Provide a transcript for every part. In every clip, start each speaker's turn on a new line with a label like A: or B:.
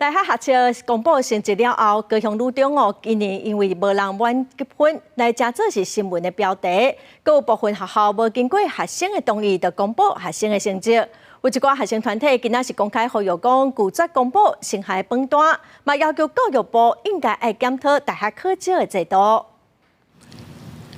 A: 大学学测公布成绩了后，高雄女中今年因为无人满积分，来真做是新闻的标题。各有部分学校无经过学生的同意，就公布学生的成绩。有一寡学生团体今仔是公开呼吁讲，拒绝公布成绩榜单，嘛要求教育部应该爱检讨大学考试的制度。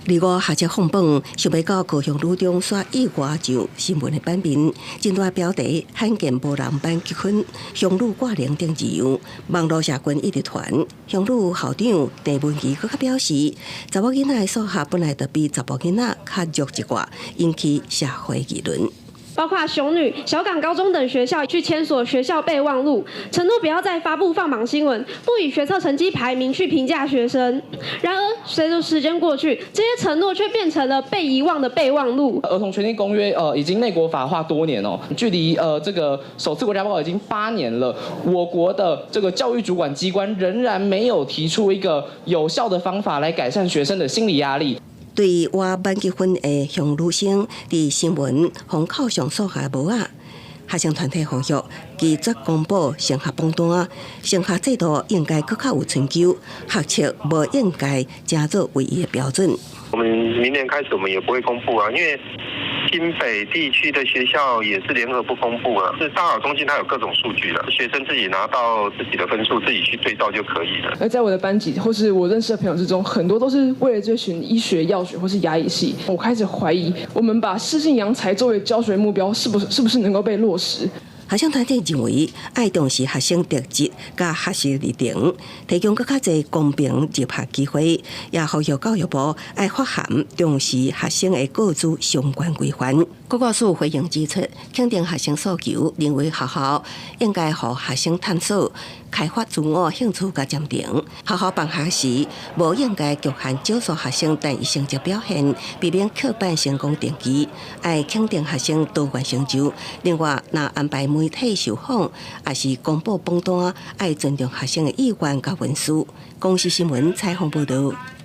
B: 25学测放榜，想要到高雄女中刷意外上新闻的版面，真大标题罕见无人班积分，乡女挂零顶自由，网络社群一直传。乡女校长郑文琪佫表示，查某囡仔的数学本来就比查甫囡仔较弱一寡，引起社会议论。
C: 包括雄女、小港高中等学校去签锁学校备忘录，承诺不要再发布放榜新闻，不以学测成绩排名去评价学生。然而，随着时间过去，这些承诺却变成了被遗忘的备忘录。
D: 儿童权利公约已经内国法化多年哦，距离这个首次国家报告已经8年了，我国的这个教育主管机关仍然没有提出一个有效的方法来改善学生的心理压力。
B: 对于我班结婚的乡女生，伫新闻逢考上数学无啊，学生团体呼吁拒绝公布成绩榜单，成绩制度应该更较有春秋，学测无应该加做唯一的标准。
E: 我们明年开始，我们也不会公布啊，因为新北地区的学校也是联合不公布啊。是大考中心它有各种数据的，学生自己拿到自己的分数，自己去对照就可以了。
F: 而在我的班级或是我认识的朋友之中，很多都是为了追寻医学、药学或是牙医系。我开始怀疑，我们把适性扬才作为教学目标，是不是能够被落实？
B: 学生团体认为，爱重视学生特质甲学习历程，提供更较侪公平入学机会，也呼吁教育部爱发函重视学生的个资相关规范。国教署回应指出，肯定学生诉求，认为学校应该让学生探索、开发自我兴趣甲潜能。学校办学时，无应该局限少数学生单一成绩表现，避免刻板成功定义，爱肯定学生多元成就。另外，若安排媒体受访，也是公布榜单，爱尊重学生的意愿甲文书。公视新闻采访报道。